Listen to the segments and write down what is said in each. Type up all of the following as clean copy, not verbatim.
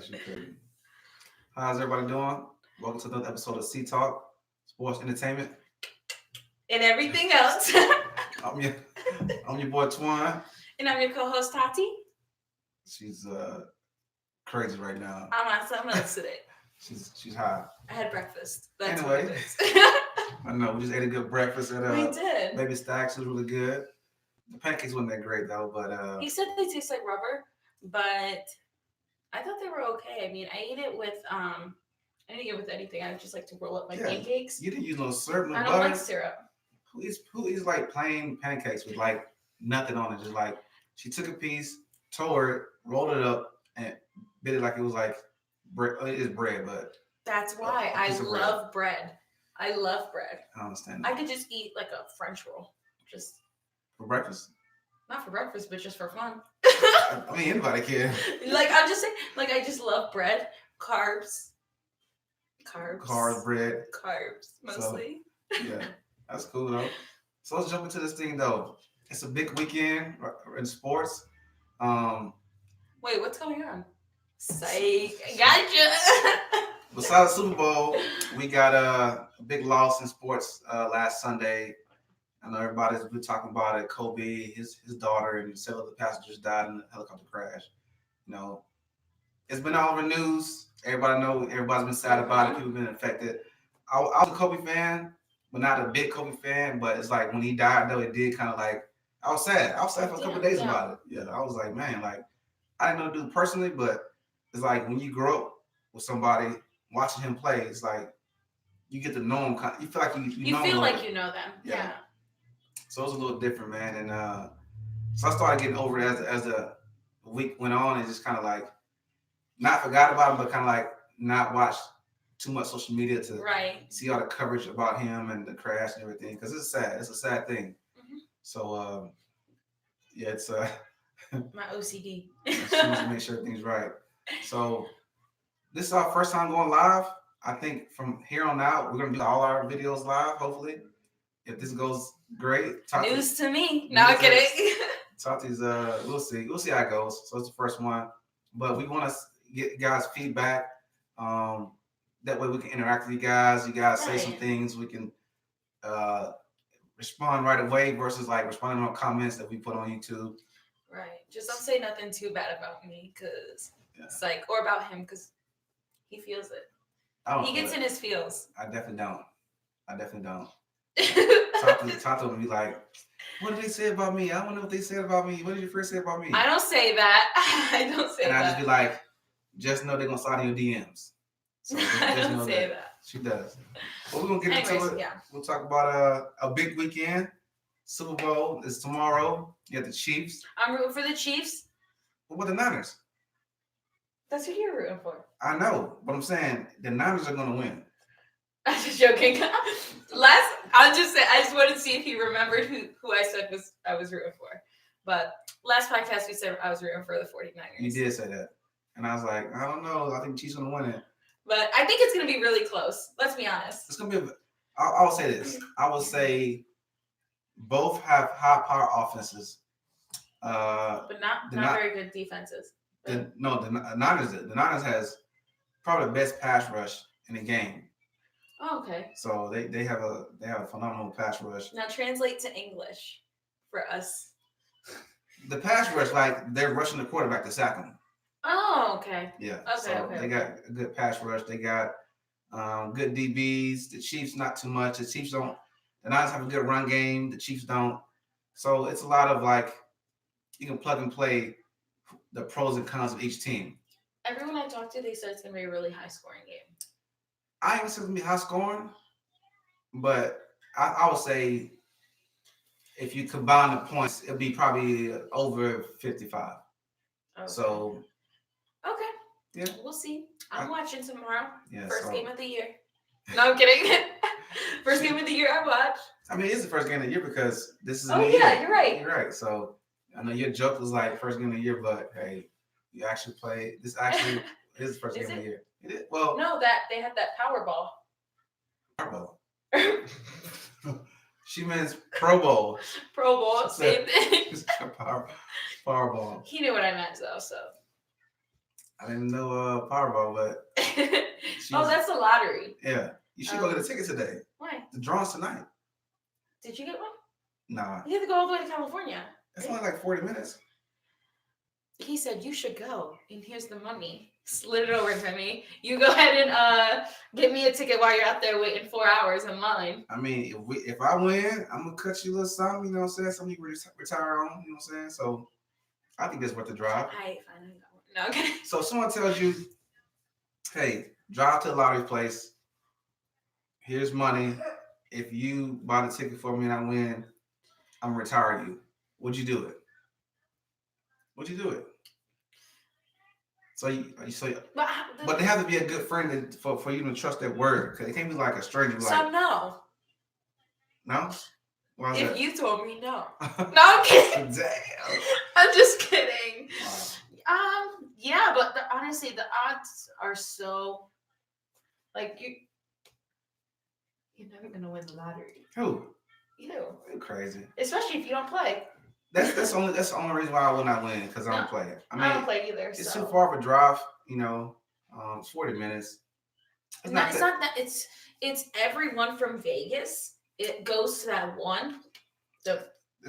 She couldn't. How's everybody doing? Welcome to another episode of C Talk, Sports Entertainment. And everything else. I'm your, I'm your boy Twan. And I'm your co-host Tati. She's crazy right now. I'm on something else today. She's high. I had breakfast. That's Anyway, what it is. I know we just ate a good breakfast at We did. Baby Stacks. Was really good. The pancakes wasn't that great though, but He said they taste like rubber, but I thought they were okay. I mean, I ate it with I didn't eat it with anything. I just like to roll up my pancakes. You didn't use no syrup, no I don't butter. like syrup. Who eats like plain pancakes with like nothing on it? Just like she took a piece, tore it, rolled it up, and bit it like it was like bread. It is bread, but That's why I love bread. I love bread. I understand that. I could just eat like a French roll, just For breakfast. not for breakfast, but just for fun. I mean, anybody can. Like I'm just saying, like I just love bread, carbs, bread. carbs mostly. So, yeah, that's cool though. So let's jump into this thing though. It's a big weekend in sports. Wait, what's going on? Psych, gotcha. Besides the Super Bowl, we got a big loss in sports last Sunday. I know everybody's been talking about it. Kobe, his daughter, and several of the passengers died in a helicopter crash. You know, it's been all over the news. Everybody's been sad about it. People been affected. I was a Kobe fan, but not a big Kobe fan. But it's like when he died, though, it did kind of like I was sad. I was sad for a couple of days about it. Yeah, I was like, man, like I didn't know the dude personally, but it's like when you grow up with somebody watching him play, it's like you get to know him. You feel like you know feel him. like you know them. Yeah. So it was a little different, man. And so I started getting over it as the week went on, and just kind of like not forgot about him, but kind of like not watch too much social media to see all the coverage about him and the crash and everything, because it's sad. It's a sad thing. Mm-hmm. So yeah, it's my OCD. to make sure everything's right. So this is our first time going live. I think from here on out, we're gonna do all our videos live. Hopefully, if this goes great. News to me. No, I'm kidding. Tati's we'll see how it goes. So it's the first one, but we want to get guys' feedback. That way we can interact with you guys. You guys say some things, we can respond right away versus like responding on comments that we put on YouTube. Right. Just don't say nothing too bad about me, because it's like, or about him, because he feels it. He gets in his feels. I definitely don't. Tati would be like, what did they say about me? I don't know what they said about me. What did you first say about me? I don't say that. I don't say that. And I just be like, just know they're going to slide in your DMs. So I don't say that. She does. But we're going to get into it. Yeah. We'll talk about a big weekend. Super Bowl is tomorrow. You got the Chiefs. I'm rooting for the Chiefs. What about the Niners? That's what you're rooting for. I know, but I'm saying the Niners are going to win. I'm just joking. I just wanted to see if you remembered who I said I was rooting for. But last podcast we said I was rooting for the 49ers. You did say that. And I was like, I don't know. I think the Chiefs are going to win it. But I think it's going to be really close. Let's be honest. It's going to be I'll say this. I will say both have high power offenses. But not very good defenses. The Niners has probably the best pass rush in the game. Oh, okay. So they have a phenomenal pass rush. Now translate to English for us. The pass rush, like they're rushing the quarterback to sack him. Oh, okay. Yeah. They got a good pass rush. They got good DBs. The Chiefs not too much. The Niners have a good run game. The Chiefs don't. So it's a lot of like you can plug and play the pros and cons of each team. Everyone I talked to, they said it's gonna be a really high scoring game. I ain't saying it's gonna be high scoring, but I would say if you combine the points, it'll be probably over 55. Okay. So okay. Yeah. We'll see. I'm watching tomorrow. Yeah, first game of the year. No, I'm kidding. First game of the year I watch. I mean, it's the first game of the year because this is a new year. You're right. You're right. So I know your joke was like first game of the year, but hey, you actually play. This actually is the first game of the year. It is? Well, no, that they had that Powerball. Powerball. She means Pro Bowl. Pro Bowl, same thing. Powerball. He knew what I meant though, so. I didn't know Powerball, but Oh, that's the lottery. yeah. You should go get a ticket today. Why? The draw's tonight. Did you get one? Nah. You have to go all the way to California. It's only like 40 minutes. He said you should go, and here's the money. Slid it over to me. You go ahead and get me a ticket while you're out there waiting 4 hours in line. I mean, if I win, I'm gonna cut you a little something. You know what I'm saying? Something you can retire on. You know what I'm saying? So I think that's worth the drive. I finally got one. No, okay. So if someone tells you, "Hey, drive to the lottery place. Here's money. If you buy the ticket for me and I win, I'm gonna retire you." Would you do it? Would you do it? But they have to be a good friend for you to trust that word, because it can't be like a stranger. So no. No. Why is If that? you told me no. No, I'm kidding. Damn. I'm just kidding. Wow. Yeah, but honestly, the odds are so like you're never gonna win the lottery. Who? You. You're crazy. Especially if you don't play. That's the only reason why I will not win, because I don't play it. I don't play either. It's so. too far of a drive. You know, it's 40 minutes. It's not that. It's everyone from Vegas. It goes to that one, the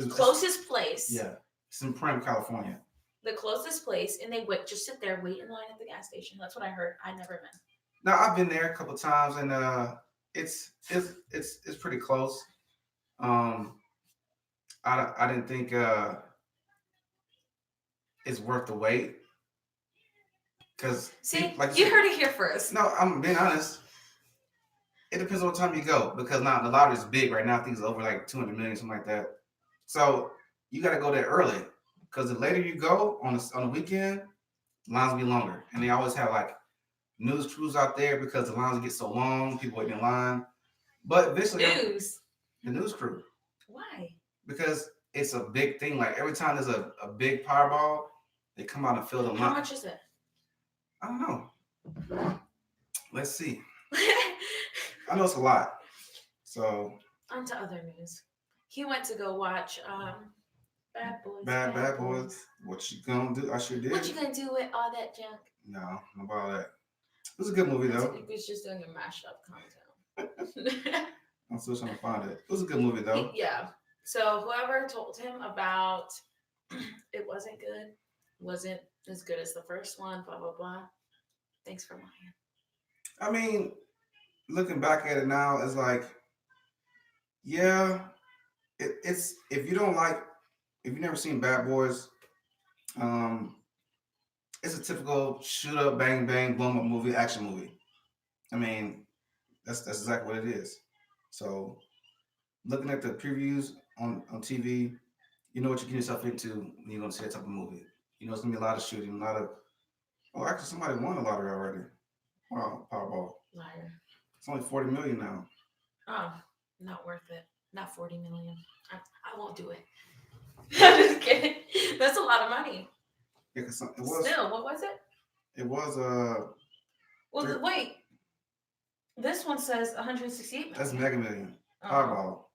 closest place. Yeah, it's in Prime, California. The closest place, and they just sit there, wait in line at the gas station. That's what I heard. I never been. Now I've been there a couple of times, and it's pretty close. I didn't think it's worth the wait, because you heard it here first. No, I'm being honest. It depends on what time you go, because now the lottery is big right now. I think it's over like 200 million, something like that. So you got to go there early, because the later you go on the weekend, lines will be longer, and they always have like news crews out there because the lines get so long, people waiting in line. But eventually, the news crew. Why? Because it's a big thing. Like every time there's a big Powerball, they come out and fill the line. How much is it? I don't know. Let's see. I know it's a lot. So on to other news. He went to go watch Bad Boys. Bad Boys. What you gonna do? I sure did. What you gonna do with all that junk? No, not about all that. It was a good movie though. He was just doing a mashup content. I'm still trying to find it. It was a good movie though. Yeah. So whoever told him about it wasn't good, wasn't as good as the first one, blah blah blah. Thanks for lying. I mean, looking back at it now, it's like, yeah, it's if you've never seen Bad Boys, it's a typical shoot up, bang bang, blow up movie, action movie. I mean, that's exactly what it is. So, looking at the previews on TV, you know what you're getting yourself into when you're going to see that type of movie. You know, it's going to be a lot of shooting, a lot of. Oh, actually, somebody won the lottery already. Wow, Powerball. Liar. It's only 40 million now. Oh, not worth it. Not 40 million. I won't do it. I'm just kidding. That's a lot of money. Yeah, because it was. Still, what was it? It was Well, wait. This one says 168 million. That's Mega Million. Powerball.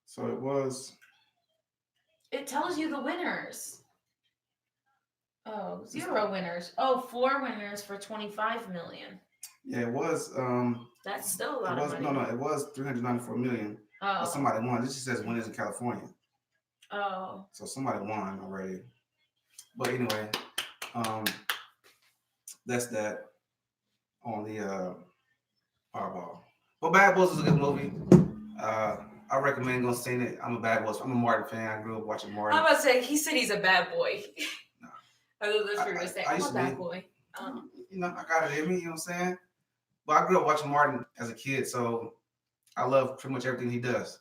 So it was. It tells you the winners. Oh, 0 winners. Oh, 4 winners for 25 million. Yeah, it was. That's still a lot of money. No, it was 394 million. Oh. But somebody won. This just says winners in California. Oh. So somebody won already. But anyway, that's that on the Powerball. But Bad Boys is a good movie. I recommend going seeing it. I'm a Bad Boys. I'm a Martin fan. I grew up watching Martin. I'm about to say he said he's a bad boy. No. I thought that's what you were saying. I'm a bad boy. You know, I got it in me. You know what I'm saying? But I grew up watching Martin as a kid, so I love pretty much everything he does.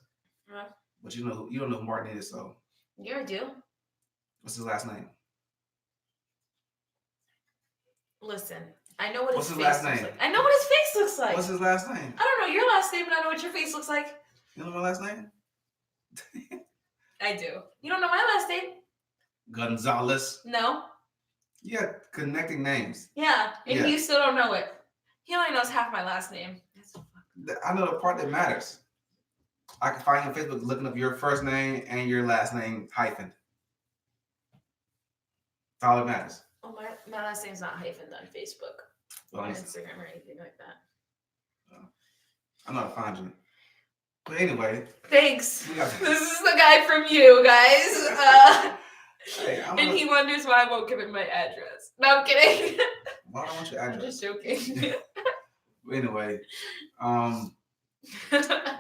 But you don't know who Martin is, so. Yeah, I do. What's his last name? Listen, I know what What's his his face last looks name? like. I know what his face looks like. What's his last name? I don't know your last name, but I know what your face looks like. You know my last name? I do. You don't know my last name? Gonzalez. No. Yeah, connecting names. Yeah, and Yeah. you still don't know it. He only knows half my last name. I know the part that matters. I can find you on Facebook looking up your first name and your last name hyphen. That's all that matters. Oh, my last name's not hyphened on Facebook or Well, Instagram or anything like that. I'm not find you. But anyway, Thanks. we got This is the guy from you guys. Hey, And he wonders why I won't give him my address. No, I'm kidding. Why don't I want your I'm address? just joking. Anyway,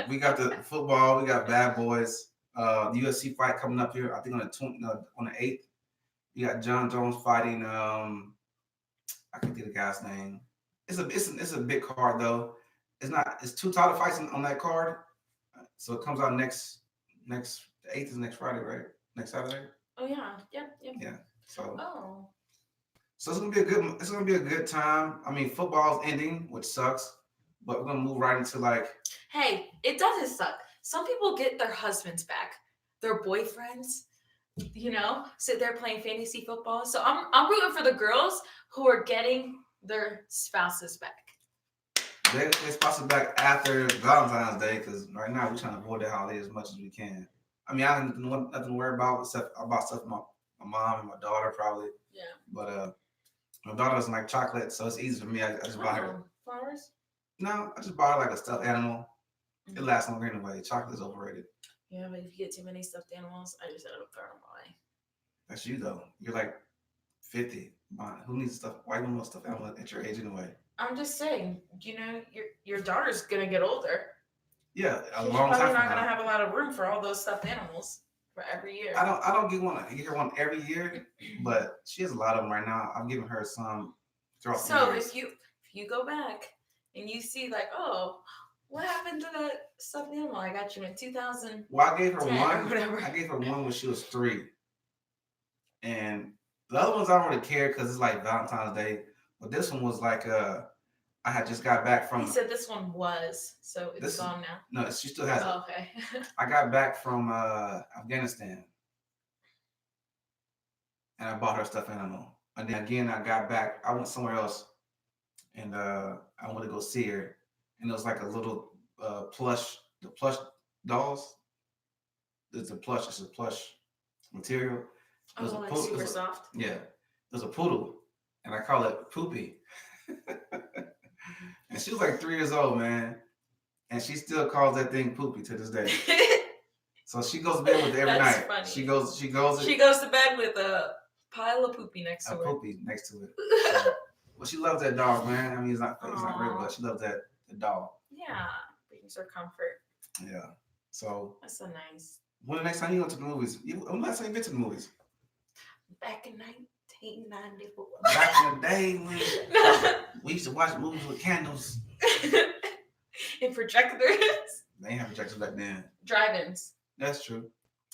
we got the football. We got Bad Boys. The UFC fight coming up here. I think on the 8th. You got John Jones fighting. I can't think of the guy's name. It's a big card though. It's 2 title fights on that card. So it comes out next the 8th is next Friday, right? Next Saturday. Oh yeah. Yep. Yeah. So. Oh. So it's gonna be a good time. I mean, football's ending, which sucks, but we're gonna move right into like. Hey, it doesn't suck. Some people get their husbands back, their boyfriends, sit there playing fantasy football. So I'm rooting for the girls who are getting their spouses back. They're supposed to be back after Valentine's Day because right now we're trying to avoid that holiday as much as we can. I mean, I have nothing to worry about except about stuff my mom and my daughter probably. Yeah. But my daughter doesn't like chocolate, so it's easy for me. I just buy her. Flowers? No, I just buy her like a stuffed animal. It lasts longer anyway. Chocolate is overrated. Yeah, but if you get too many stuffed animals, I just end up throwing them away. That's you though. You're like 50. Who needs stuff? Why do you want stuffed animal at your age anyway? I'm just saying, your daughter's gonna get older. Yeah, a She's long time. probably not gonna have a lot of room for all those stuffed animals for every year. I don't get one. I get her one every year, but she has a lot of them right now. I'm giving her some throughout the So years. if you go back and you see like, oh, what happened to that stuffed animal I got you in 2000? Well, I gave her 10 or one. whatever. I gave her one when she was 3, and the other ones I don't really care because it's like Valentine's Day. But this one was like I had just got back from. He said this one was, so it's gone now. No, she still has it. Oh, okay. I got back from Afghanistan, and I bought her stuffed animal. And then again, I got back. I went somewhere else, and I went to go see her, and it was like a little plush dolls. It's a plush material. It was like super soft. Yeah, there's a poodle, and I call it Poopy. And she was like 3 years old, man, and she still calls that thing Poopy to this day. So she goes to bed with it every night. Funny. She goes to bed with a pile of poopy next to her. Poopy next to it. So, well, she loves that dog, man. I mean, it's not real, but she loves the dog. Yeah, brings her comfort. Yeah. So That's so nice. when the next time you go to the movies? When the last time you been to the movies? Back in 1994. Back in the day when we used to watch movies with candles. And projectors. They ain't have projectors back then. Drive-ins. That's true.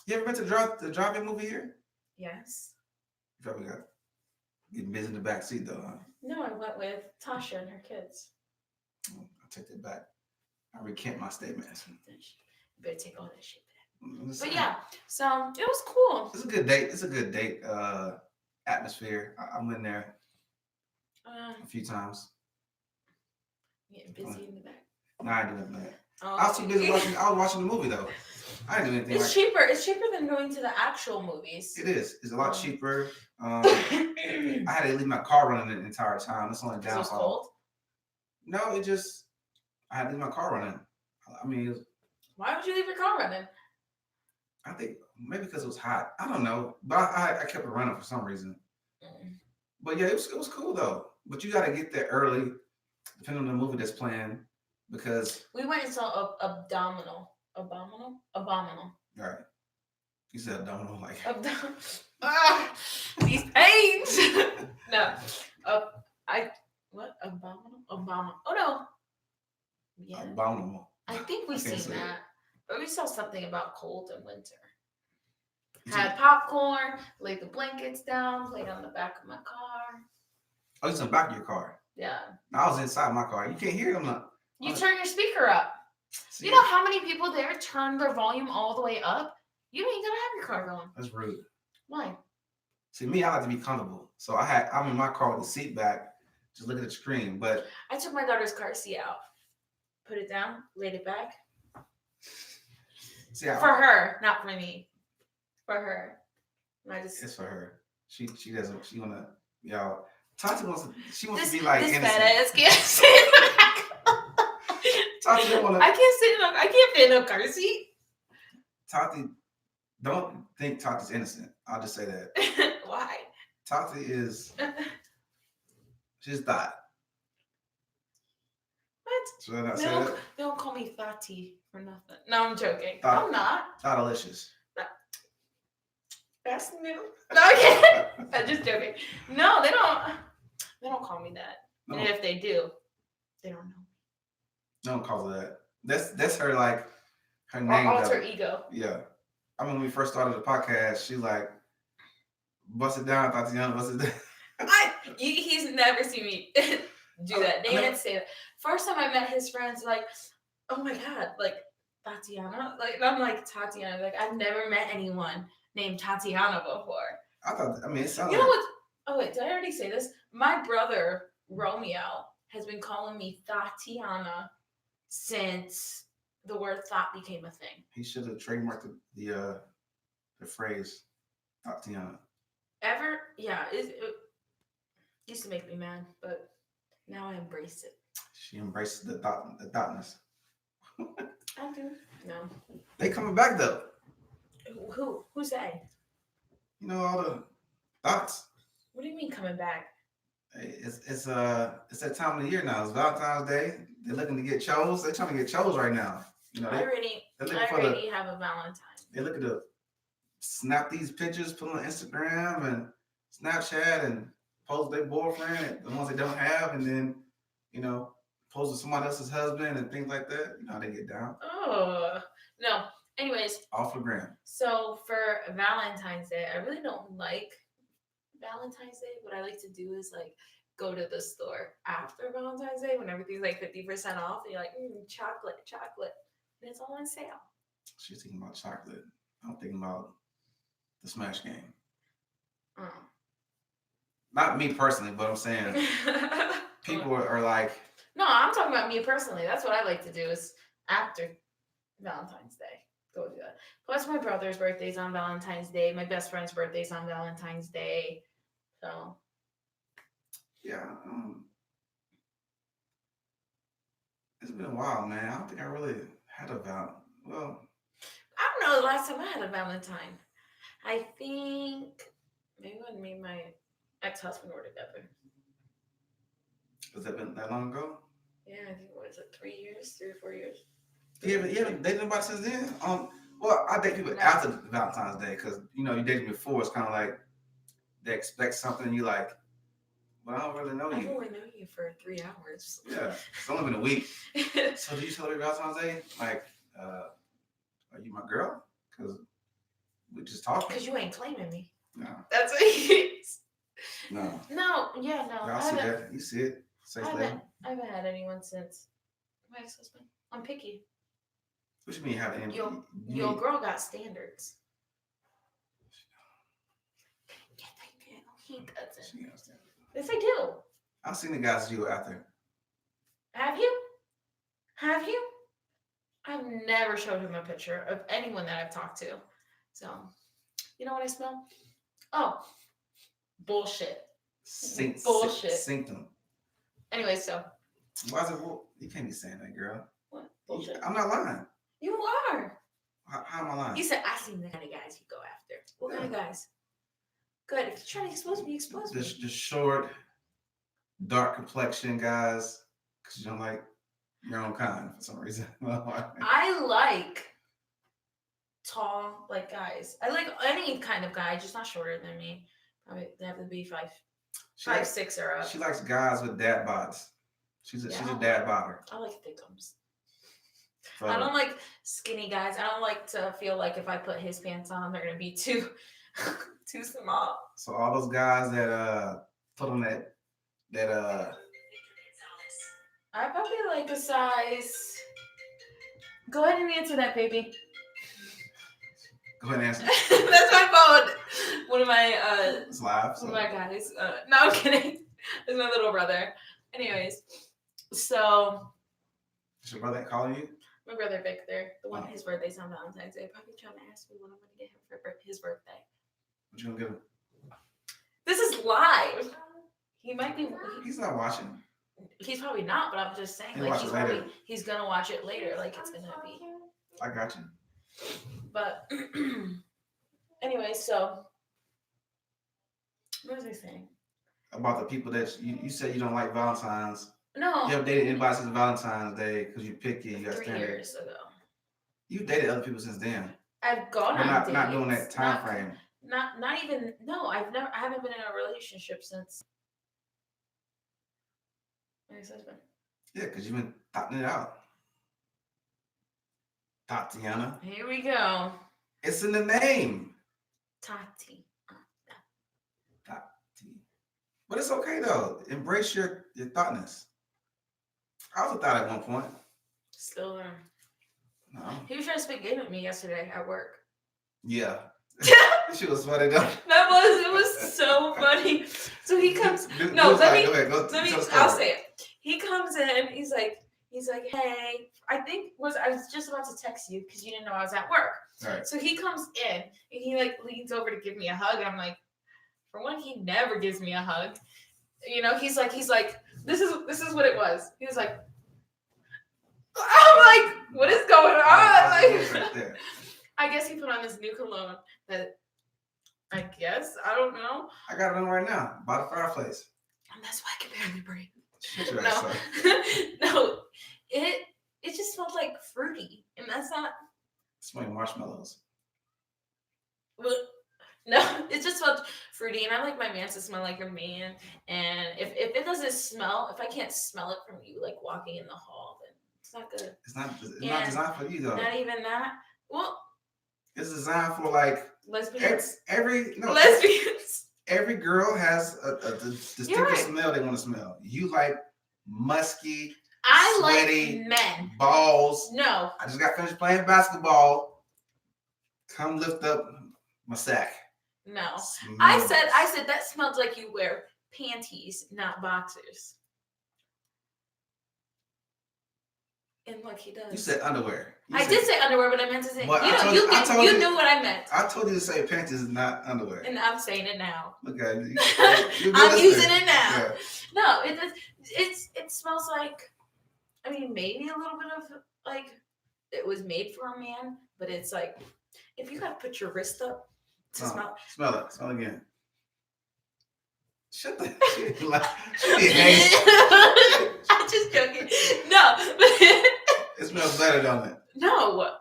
You ever been to the drive-in movie here? Yes. You probably got getting busy in the back seat though, huh? No, I went with Tasha and her kids. I take that back. I recant my statement. You better take all that shit back. But But yeah, so it was cool. It's a good date. It's a good date atmosphere. I'm in there a few times. Getting busy in the back. No, I didn't do that. Oh. I was too busy watching. I was watching the movie though. I didn't do anything. It's cheaper. It's cheaper than going to the actual movies. It is. It's a lot cheaper. I had to leave my car running the entire time. That's only downfall. It was cold? No, I had to leave my car running. I mean, why would you leave your car running? I think maybe because it was hot. I don't know, but I kept it running for some reason. But yeah, it was cool though. But you got to get there early, depending on the movie that's playing, because we went and saw Abominable. Right. You said abdominal like these pains. No. What? Abominable. Oh no. Yeah. Abominable. I think we've seen that. It. But we saw something about cold and winter. Had popcorn, laid the blankets down, laid on the back of my car. Oh, it's in the back of your car. Yeah. I was inside my car. You can't hear them. You turn your speaker up. See, you know how many people there turn their volume all the way up? You ain't gonna have your car going. That's rude. Why? See, me, I like to be comfortable. So I'm in my car with the seat back, just looking at the screen. But I took my daughter's car seat out, put it down, laid it back. See, for her, not for me. For her. It's for her. She doesn't. She wanna. Y'all. Tati wants This, to be like this innocent. fat ass can't sit in the back. Tati don't want I to. can't sit in I can't fit in a car seat. Tati, don't think Tati's innocent. I'll just say that. Why? Tati is. She's thought. What? Should I not say that? They don't call me Thati for nothing. No, I'm joking. Thought- I'm not. Thoughtalicious. That's new. No, okay. I'm just joking. No, they don't call me that. No, And if they do, they don't know. don't call her that. That's her like her Or name. alter ego. Yeah. I mean, when we first started the podcast, she like bust it down, Tatiana, bust it down. He's never seen me do that. They didn't say that. First time I met his friends, like, oh my god, like Tatiana, like I'm like Tatiana, like I've never met anyone named Tatiana before. I thought. I mean, it sounded. You know what? Oh wait, did I already say this? My brother Romeo has been calling me Tatiana since the word thought became a thing. He should have trademarked the phrase Tatiana. Ever? Yeah. It used to make me mad, but now I embrace it. She embraces the thoughtness. I do. No. They coming back though. Who's they? You know all the thoughts. What do you mean coming back? It's that time of the year now. It's Valentine's Day. They're looking to get chose. They're trying to get chose right now. You know, I already have a Valentine. They look at the snap these pictures, put them on Instagram and Snapchat, and post their boyfriend, the ones they don't have, and then post with somebody else's husband and things like that. You know how they get down. Oh no. Anyways, Off the gram. so for Valentine's Day, I really don't like Valentine's Day. What I like to do is like go to the store after Valentine's Day when everything's like 50% off, and you're like, chocolate, and it's all on sale. She's thinking about chocolate. I'm thinking about the Smash game. Not me personally, but I'm saying people are like. No, I'm talking about me personally. That's what I like to do is after Valentine's Day. Go do that. Plus, my brother's birthday's on Valentine's Day. My best friend's birthday's on Valentine's Day. So. Yeah. It's been a while, man. I don't think I really had a Valentine. Well. I don't know the last time I had a Valentine. I think maybe when me and my ex-husband were together. Has that been that long ago? Yeah, I think what is it, 3 years, 3 or 4 years? You haven't dated nobody since then? Well, I date people after Valentine's Day because you dated before. It's kind of like they expect something. You like, well, I don't really know you. I've only known you for 3 hours. Yeah, it's only been a week. So do you celebrate Valentine's Day? Like, are you my girl? Because we just talking. Because you ain't claiming me. No. That's what it is. No. No, yeah, no. I see that. You see it. I haven't had anyone since my ex-husband. I'm picky. What you mean have any? Your girl got standards. He doesn't. Yes, I do. I've seen the guys you after. Have you? Have you? I've never showed him a picture of anyone that I've talked to. So, you know what I smell? Oh, bullshit. Bullshit. Sink them. Anyway, so. Why is it? You can't be saying that, girl. What? Bullshit. I'm not lying. You are. How am I lying? You said I seen the kind of guys you go after. What kind of guys? Good. If you're trying to expose me, expose me. The short, dark complexion guys, because you don't like your own kind for some reason. I like tall, like guys. I like any kind of guy, just not shorter than me. Probably they have to be 5'6" or up. She likes guys with dad bods. She's a dad bodder. I like thickums. So, I don't like skinny guys. I don't like to feel like if I put his pants on, they're gonna be too small. So all those guys that put on that I probably like a size. Go ahead and answer that, baby. Go ahead and answer. That's my phone. One of my it's live. So. One of my guys. No, I'm kidding. It's my little brother. Anyways, so. Is your brother calling you? My brother Victor, the one his birthday's on Valentine's Day, probably trying to ask me what I'm gonna get him for his birthday. What you gonna get him? This is live. He might be. He's not watching. He's probably not, but I'm just saying, He'll like watch it later. he's gonna watch it later, like it's gonna be. I got you. But anyway, so what was I saying? About the people that you said you don't like Valentine's. No. You haven't dated anybody since Valentine's Day because you're picky. You got 3 standards. years ago. You dated other people since then. I've gone But on dates. not doing that time frame. Not even. No, I haven't been in a relationship since my ex-husband. Yeah, because you've been thotting it out. Tatiana. Here we go. It's in the name. Tati. Tati. But it's okay though. Embrace your thoughtness. I was a thought at one point. Still there. No. He was trying to speak game with me yesterday at work. Yeah. She was funny though. It was so funny. So he comes. I'll say it. He comes in. He's like, hey, I was just about to text you because you didn't know I was at work. Right. So he comes in and he like leans over to give me a hug. And I'm like, for one, he never gives me a hug. You know, he's like, this is what it was. He was like, I'm like, what is going on? Like, I guess he put on this new cologne that I don't know. I got it on right now by the fireplace. And that's why I can barely breathe. Shut your ass up. No, it just smelled like fruity, and that's not. Smelling marshmallows. No, it just smelled fruity, and I like my man to smell like a man. And if it doesn't smell, if I can't smell it from you, like walking in the hall, then it's not good. It's not designed for you though. Not even that. Well, it's designed for like lesbians. Lesbians. Every girl has a distinctive right. smell they want to smell. You like musky, I sweaty, like men. Balls. No. I just got finished playing basketball. Come lift up my sack. No. Smells. I said that smelled like you wear panties, not boxers. And look, he does. You said underwear. I did say underwear, but I meant to say. But you knew what I meant. I told you to say panties, not underwear. And I'm saying it now. Look at you. I'm using it now. Yeah. No, it smells like. I mean, maybe a little bit of like it was made for a man, but it's like if you gotta put your wrist up to smell. Smell it. Smell again. Shut the shit. I'm just joking. No, but it smells better, don't it? No.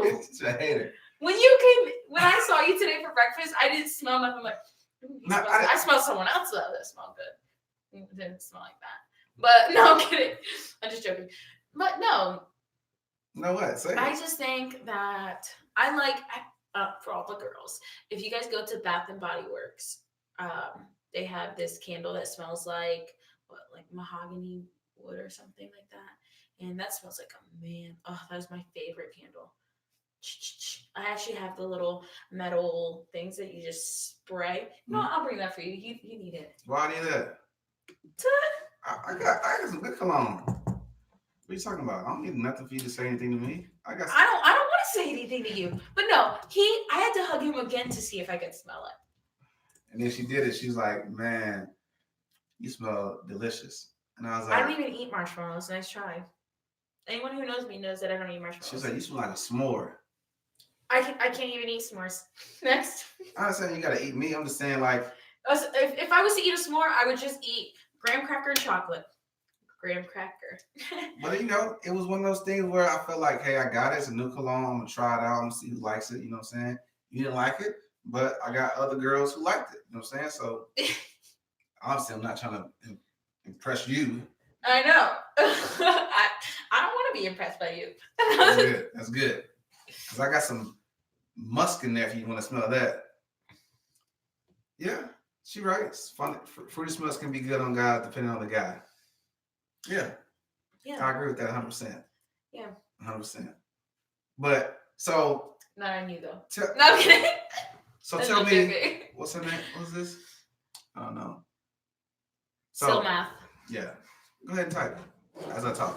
It's a hater. When I saw you today for breakfast, I didn't smell nothing like. I smelled someone else though that smelled good. It didn't smell like that. But no, I'm kidding. I'm just joking. But no. No what? Say I just think that I like for all the girls. If you guys go to Bath and Body Works, they have this candle that smells like mahogany wood or something like that, and that smells like a man. Oh, that is my favorite candle. I actually have the little metal things that you just spray. No, I'll bring that for you. You need it. Why do you need that? I got some good cologne. What are you talking about? I don't need nothing for you to say anything to me. I don't want to say anything to you. But no, I had to hug him again to see if I could smell it. And then she did it. She's like, "Man, you smell delicious." And I was like, I don't even eat marshmallows. Nice try. Anyone who knows me knows that I don't eat marshmallows. She was like, "You smell like a s'more." I can't even eat s'mores. Next. I'm not saying you gotta eat meat. I'm just saying like. If I was to eat a s'more, I would just eat graham cracker and chocolate. Graham cracker. But it was one of those things where I felt like, hey, I got it. It's a new cologne. I'm gonna try it out and see who likes it. You know what I'm saying? You didn't like it, but I got other girls who liked it. You know what I'm saying? So obviously, I'm not trying to impress you. I know. I don't want to be impressed by you. That's good. Because I got some musk in there if you want to smell that. Yeah, she right. It's funny. Fruity smells can be good on guys depending on the guy. Yeah. I agree with that 100%. Yeah. 100%. But so. Not on you though. No, I'm kidding. So tell me, what's her name? What's this? I don't know. So math. Yeah. Go ahead and type as I talk.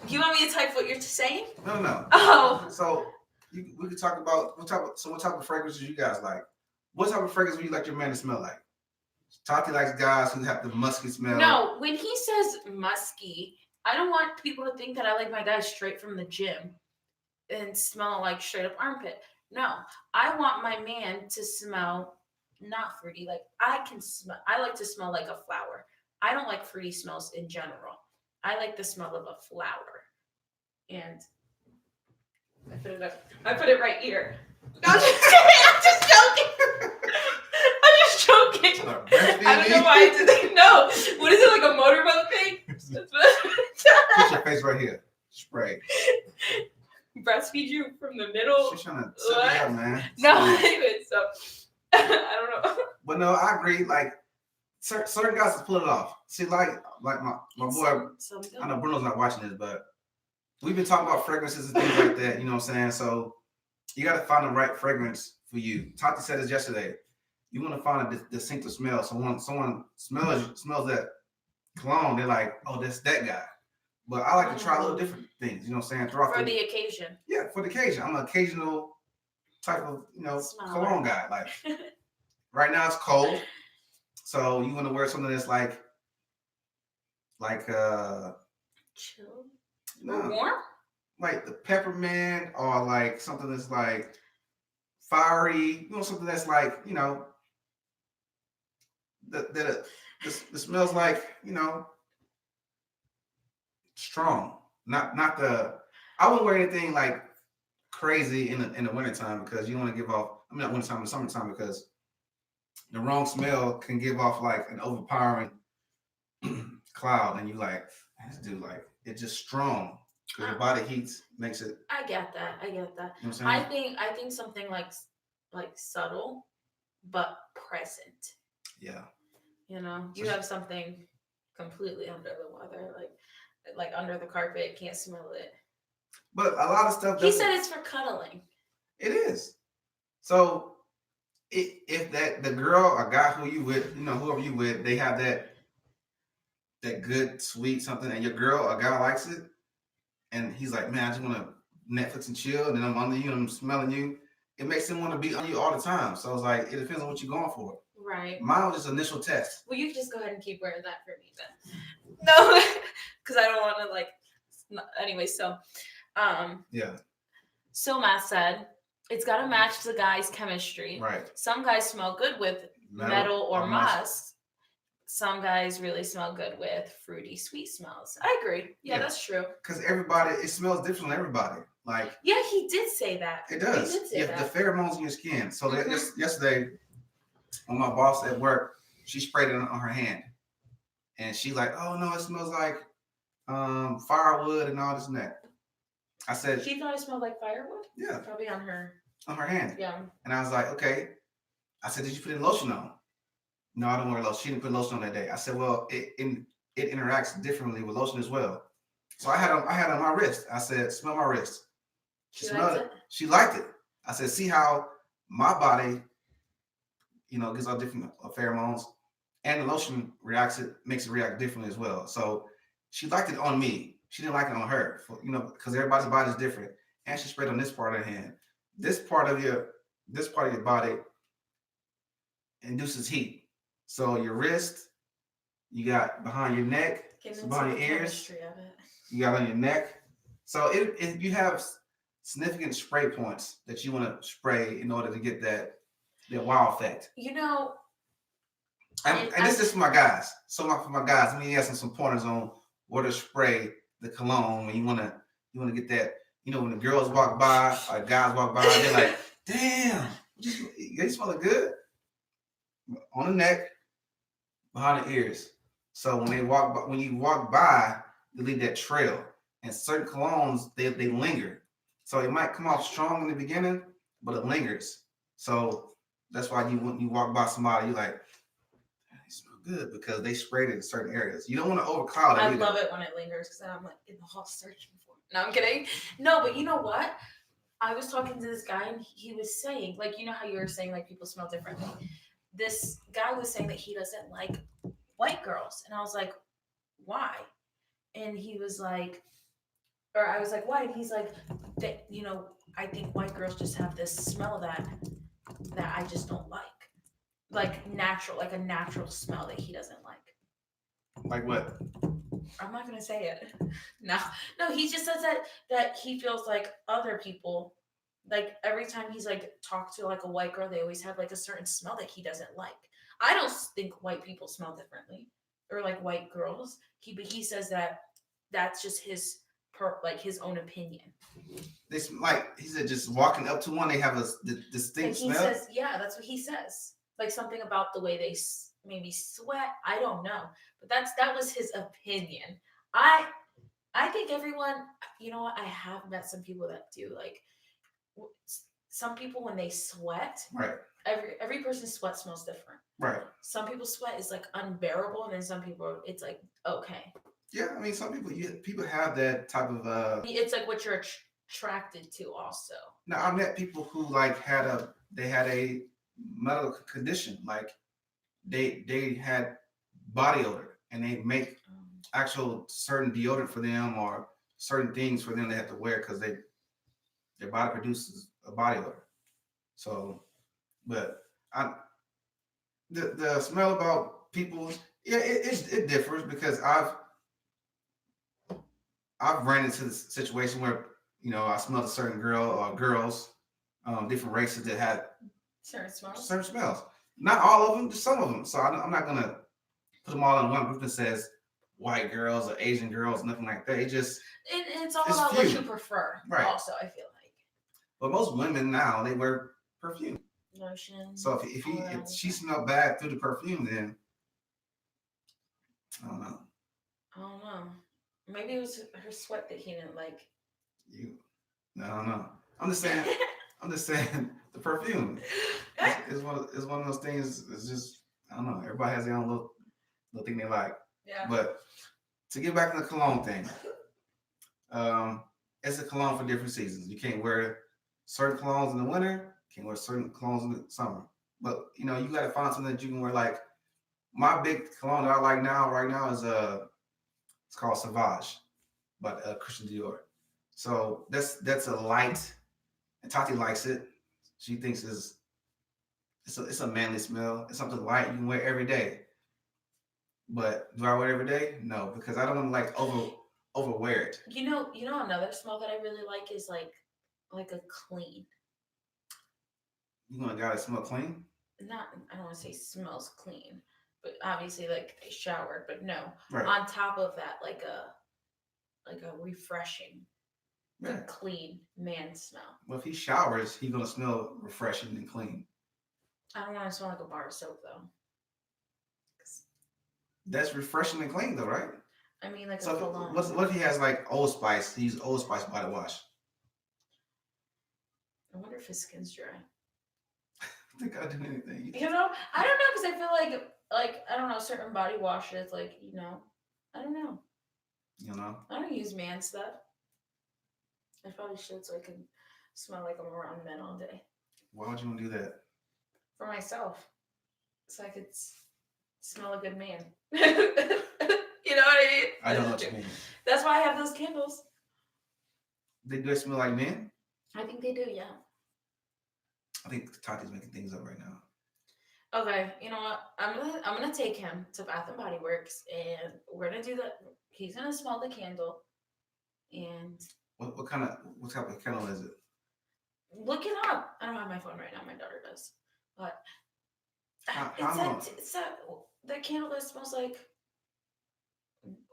You want me to type what you're saying? No. Oh. So we could talk about what type of fragrances you guys like. What type of fragrance would you like your man to smell like? Tati likes guys who have the musky smell. No, when he says musky, I don't want people to think that I like my guys straight from the gym and smell like straight up armpit. No, I want my man to smell not fruity. Like I can smell. I like to smell like a flower. I don't like fruity smells in general. I like the smell of a flower. And I put it up. I put it right here. No, I'm just kidding. I'm just joking. I'm just joking. I don't know why I did that. No. What is it, like a motorboat thing? Put your face right here. Spray. Breastfeed you from the middle. She's trying to suck it up, man. No, anyway, so I don't know. But no, I agree. Like certain guys just pull it off. See, like my boy. I know Bruno's not watching this, but we've been talking about fragrances and things like that. You know what I'm saying? So you got to find the right fragrance for you. Tati said this yesterday. You want to find a distinctive smell. So when someone smells that cologne, they're like, "Oh, that's that guy." But I like to try a little different things. You know what I'm saying? For the occasion. Yeah, for the occasion. I'm an occasional type of cologne guy. Like right now it's cold, so you want to wear something that's like chill, warm, like the peppermint, or like something that's like fiery. You know, something that's like that smells like strong. Not the. I wouldn't wear anything like crazy in the wintertime because you want to give off. I mean, not wintertime, the summertime, because the wrong smell can give off like an overpowering cloud, and you like, this dude, like it's just strong because your body heat makes it. I get that. You know what I'm saying? I think something like subtle, but present. Yeah. You have something completely under the weather, like under the carpet, can't smell it. But a lot of stuff. He said it's for cuddling. It is. So if the girl or guy who you with, whoever you with, they have that good sweet something, and your girl or guy likes it, and he's like, man, I just want to Netflix and chill, and then I'm under you and I'm smelling you. It makes him want to be on you all the time. So it's like, it depends on what you're going for. Right. Mine was just initial test. Well, you can just go ahead and keep wearing that for me then. No, because I don't want to anyway. So, yeah. So Matt said it's got to match the guy's chemistry. Right. Some guys smell good with metal or musk. Some guys really smell good with fruity, sweet smells. I agree. Yeah. That's true. Because it smells different on everybody. Like. Yeah, he did say that. It does. He did say that. The pheromones in your skin. So yesterday, when my boss at work, she sprayed it on her hand, and she's like, "Oh no, it smells like firewood and all this and that." I said, she thought it smelled like firewood. Yeah, probably on her hand. Yeah. And I was like, okay. I said, did you put any lotion on? No, I don't wear lotion. She didn't put lotion on that day. I said, well, it interacts differently with lotion as well. So I had on my wrist. I said, smell my wrist. She smelled it. She liked it. I said, see how my body, gives out different pheromones, and the lotion makes it react differently as well. So she liked it on me. She didn't like it on her, because everybody's body is different. And she sprayed on this part of her hand. This part of your body induces heat. So your wrist, you got behind your neck, behind your ears, you got on your neck. So you have significant spray points that you want to spray in order to get that wow effect. And this is for my guys. So for my guys, let me ask them some pointers on where to spray the cologne when you want to get that. When the girls walk by or guys walk by, they're like, damn, they smell good. On the neck, behind the ears. So when you walk by, you leave that trail. And certain colognes, they linger. So it might come off strong in the beginning, but it lingers. So that's why when you walk by somebody, you're like, they smell good, because they sprayed it in certain areas. You don't want to overcloud it. I love it when it lingers, because I'm like in the hall searching for it. No, I'm kidding. No, but you know what? I was talking to this guy, and he was saying, how you were saying, people smell differently. This guy was saying that he doesn't like white girls. And I was like, why? And he was like, or I was like, why? And he's like, I think white girls just have this smell that I just don't like. like natural, like a natural smell that he doesn't like. Like what? I'm not gonna say it. No, no. He just says that he feels like other people, like every time he's like talked to like a white girl, they always have like a certain smell that he doesn't like. I don't think white people smell differently, or like white girls. But he says that that's just his like his own opinion. They like he said, just walking up to one, they have a And distinct he smell. says, yeah, that's what he says. Like something about the way they maybe sweat. I don't know, but that was his opinion. I I think everyone, you know what? I have met some people that do like some people when they sweat. Right. Every person's sweat smells different. Right. Some people's sweat is like unbearable, and then some people it's like okay. Yeah, I mean, some people people have that type of. It's like what you're attracted to, also. Now I met people who like had a medical condition, like they had body odor, and they make actual certain deodorant for them or certain things for them they have to wear because their body produces a body odor. So, but I the smell about people, yeah, it differs because I've ran into the situation where I smelled a certain girl or girls, different races that had certain smells. Certain smells. Not all of them, just some of them. So I'm not gonna put them all in one group that says white girls or Asian girls, nothing like that. It's all it's about few. what you prefer. Right. Also, I feel like. But most women now they wear perfume. Lotion. So if she smelled bad through the perfume, then I don't know. I don't know. Maybe it was her sweat that he didn't like. I don't know. I'm just saying. I'm just saying the perfume is one of those things. It's just I don't know. Everybody has their own little thing they like. Yeah. But to get back to the cologne thing, it's a cologne for different seasons. You can't wear certain colognes in the winter. You can't wear certain colognes in the summer. But you got to find something that you can wear. Like my big cologne that I like right now is it's called Sauvage by Christian Dior. So that's a light, and Tati likes it. She thinks it's a manly smell. It's something light you can wear every day. But do I wear it every day? No, because I don't want to like overwear it. You know another smell that I really like is like a clean. You want a guy that smell clean? Not I don't want to say smells clean, but obviously like they showered, but no. Right. On top of that, like a refreshing, clean man smell. Well, if he showers, he's gonna smell refreshing and clean. I don't want to smell like a bar of soap though. That's refreshing and clean though, right? I mean, like so a cologne. What if he has like Old Spice? He uses Old Spice body wash. I wonder if his skin's dry. I think I'll do anything. I don't know, because I feel like I don't know, certain body washes, like I don't know. I don't use man stuff. I probably should so I can smell like I'm around men all day. Why would you want to do that? For myself, so I could smell a good man. You know what I mean? I don't know what you mean. That's why I have those candles. Do they smell like men? I think they do, yeah. I think Tati's making things up right now. Okay, you know what? I'm gonna take him to Bath and Body Works, and we're gonna do that. He's gonna smell the candle, and what type of candle is it? Look it up. I don't have my phone right now. My daughter does, but it's the candle that smells like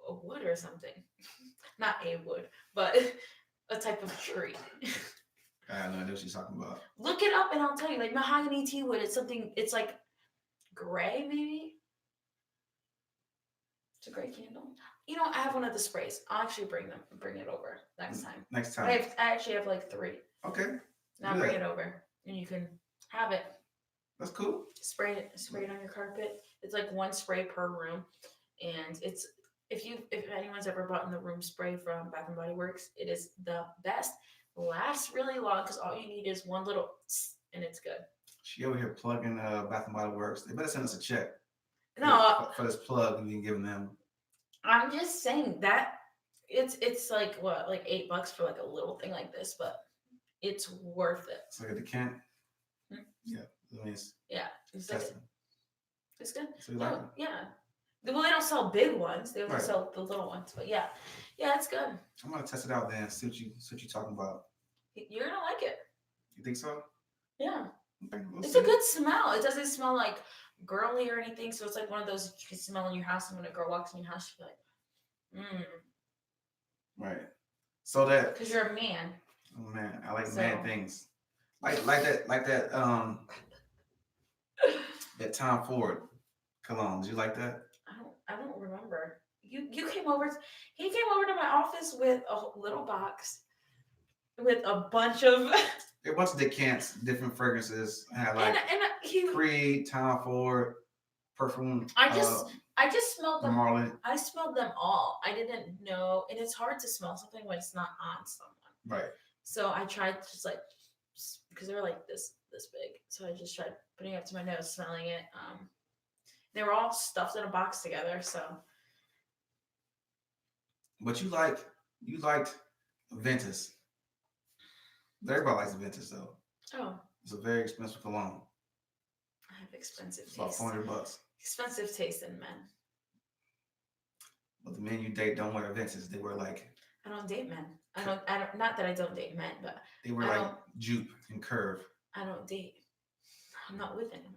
a wood or something. Not a wood, but a type of tree. I have no idea what she's talking about. Look it up and I'll tell you. Like mahogany tea wood. It's like gray, maybe. It's a gray candle. I have one of the sprays. I'll actually bring it over next time. Next time. I actually have like 3. Okay. Now bring it over and you can have it. That's cool. Spray it on your carpet. It's like 1 spray per room, and it's if anyone's ever bought in the room spray from Bath and Body Works, it is the best. Lasts really long because all you need is one little and it's good. She over here plugging Bath and Body Works. They better send us a check. No, for this plug, and you can give them. I'm just saying that it's like what, like $8 for like a little thing like this, but it's worth it. It's like a decant. Hmm? Yeah, yeah. It's like It's good. So you like No, it? yeah. Well, they don't sell big ones. They only Right. sell the little ones. But yeah, yeah, it's good. I'm gonna test it out then. See what you talking about. You're gonna like it. You think so? Yeah, Okay, we'll it's see. a good smell. It doesn't smell like girly or anything. So it's like one of those you can smell in your house, and when a girl walks in your house, she'll be like, Right. So that. because you're a man. Oh man, I like So- man things. Like that that Tom Ford cologne. Did you like that? I don't remember. You came over. He came over to my office with a little box with a bunch of There are a bunch of decants, different fragrances. I had like and he. Creed, Tom Ford, perfume. I just smelled them. Marley. I smelled them all. I didn't know, and it's hard to smell something when it's not on someone. Right. So I tried just like because they were like this big. So I just tried putting it up to my nose, smelling it. They were all stuffed in a box together. So. But you liked Ventus. Everybody likes Ventus though. Oh, It's a very expensive cologne. I have expensive It's about taste. $400. Expensive taste in men. But the men you date don't wear Ventus. They wear like I don't date men. I don't. Not that I don't date men, but they wear I like don't- Jupe and Curve. I don't date. I'm not with anyone.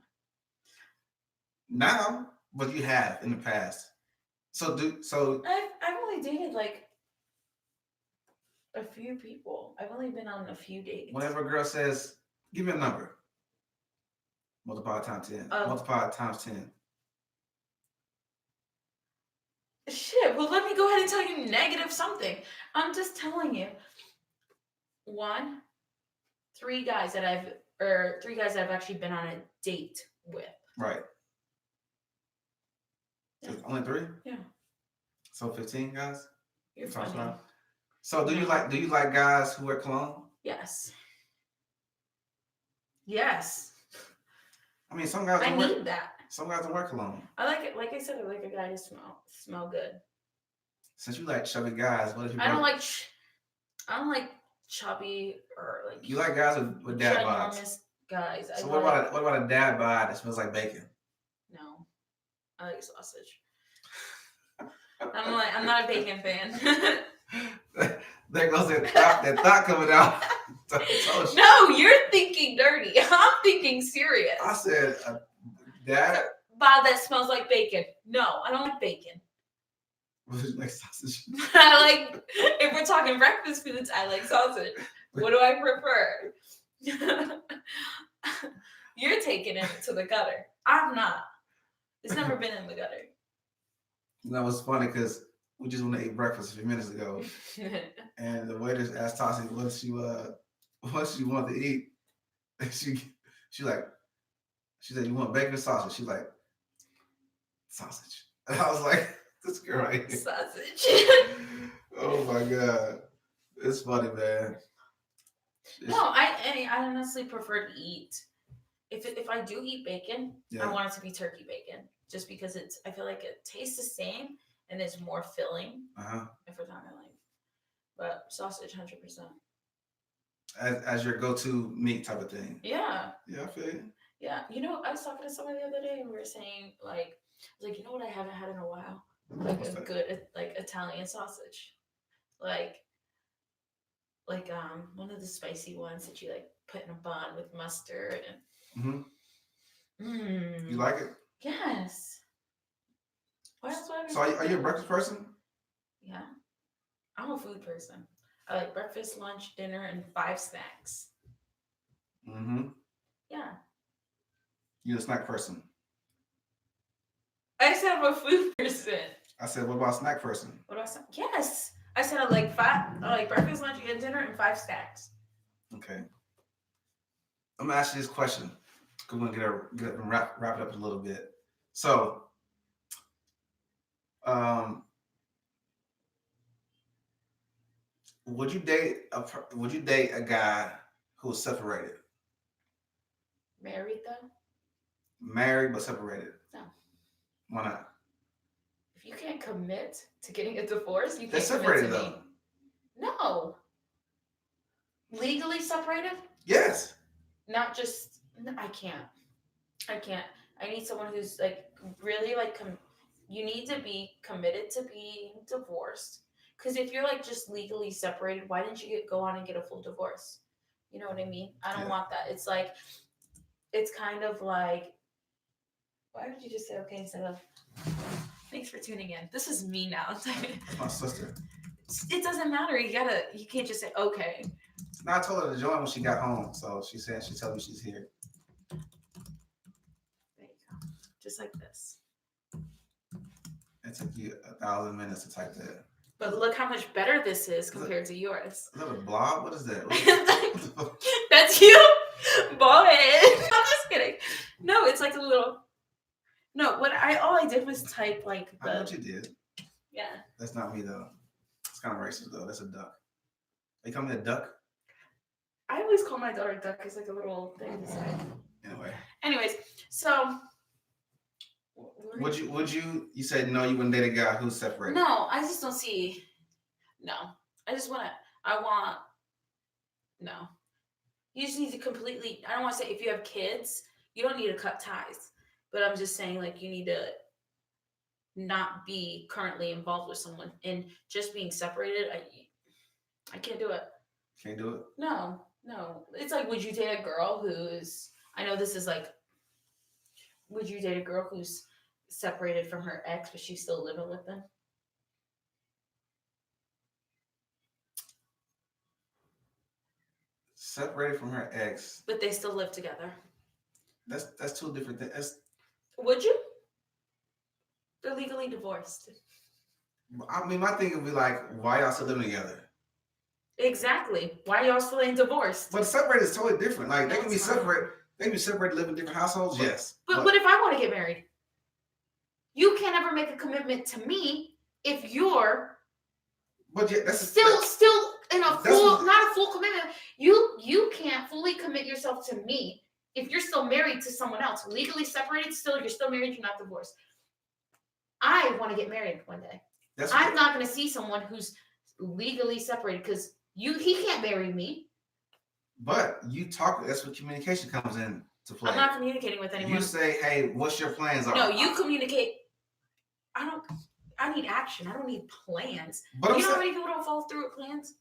Now, but you have in the past. So I've only dated like a few people. I've only been on a few dates. whenever a girl says, "Give me a number," multiply times 10. Multiply times 10. Shit. Well, let me go ahead and tell you negative something. I'm just telling you. 3 guys that I've actually been on a date with. Right. Yeah. Only 3? Yeah. So 15 guys? You're Sounds funny. right. So do you like guys who wear cologne? Yes. Yes. I mean, some guys I don't wear, need that. some guys don't wear cologne. I like it. Like I said, I like a guy to smell good. Since you like chubby guys, what if you I don't like chubby or like. you like guys with dad bods? ginormous guys. So what about a dad bod that smells like bacon? No, I like sausage. I'm not a bacon fan. There goes that thought coming out. No, you're thinking dirty. I'm thinking serious. I said dad. Bod that smells like bacon. No, I don't like bacon. Like sausage. I like, if we're talking breakfast foods, I like sausage. What do I prefer? You're taking it to the gutter. I'm not. It's never been in the gutter. That was funny because we just went to eat breakfast a few minutes ago, and the waiters asked Tassie what she wanted to eat. And she said, "You want bacon or sausage?" She's like, "Sausage." And I was like, "This girl right here." Sausage. Oh my god, it's funny, man. No, I honestly prefer to eat. If I do eat bacon, Yeah. I want it to be turkey bacon, just because I feel like it tastes the same and it's more filling. If we're talking like, but sausage, 100%. As your go-to meat type of thing. Yeah. Yeah, I feel you. Yeah. You know, I was talking to someone the other day and we were saying like, I was like, you know what I haven't had in a while? Like What's a that? good like Italian sausage, like one of the spicy ones that you like put in a bun with mustard and. You like it? Yes. Why else would I So are you a breakfast person? Yeah. I'm a food person. I like breakfast, lunch, dinner, and 5 snacks. Mm-hmm. Yeah. You a snack person? I said I'm a food person. I said, what about snack person? What do I say? Yes. I said I like breakfast, lunch, and dinner, and 5 snacks. Okay. I'm gonna ask you this question. We're gonna wrap it up a little bit. So, would you date a guy who was separated? Married though? Married but separated? No. Why not? If you can't commit to getting a divorce, you They're can't commit separated to though. me. No. Legally separated? Yes. Not just. No, I can't. I need someone who's like really like you need to be committed to being divorced. Because if you're like just legally separated, why didn't you go on and get a full divorce? You know what I mean? I don't Yeah. want that. It's like it's kind of like why would you just say okay instead of thanks for tuning in. This is me now. That's my sister. It doesn't matter. You can't just say okay. No, I told her to join when she got home, so she said she told me she's here. There you go. Just like this. It took you 1,000 minutes to type that. But look how much better this is compared to yours. Is that a blob? What is that? That's you, boy. I'm just kidding. No, it's like a little. No, all I did was type like I know what you did. Yeah. That's not me though. It's kind of racist though. That's a duck. They call me a duck. I always call my daughter duck. It's like a little thing to say. Anyways, so. Would you said no, you wouldn't date a guy who's separated? No, I just don't see. No, no. You just need to completely. I don't want to say if you have kids, you don't need to cut ties. But I'm just saying, like, you need to not be currently involved with someone and just being separated. I can't do it. Can't do it? No. It's like, would you date a girl who's? I know this is like. Would you date a girl who's separated from her ex, but she's still living with them? Separated from her ex, but they still live together. That's two different things. Would you? They're legally divorced. I mean, my thing would be like, why y'all still living together? Exactly. Why y'all still ain't divorced? But separated is totally different. Like, they can be separate. They can be separated, live in different households. Yes. But what if I want to get married? You can't ever make a commitment to me if you're. But yeah, that's still in a full, not a full commitment. You can't fully commit yourself to me if you're still married to someone else, legally separated. You're still married. You're not divorced. I want to get married one day. I'm not going to see someone who's legally separated because he can't marry me. But you talk. That's what communication comes in to play. I'm not communicating with anyone. You say, "Hey, what's your plans?" No, you communicate. I need action. I don't need plans. But you know how many people don't follow through with plans?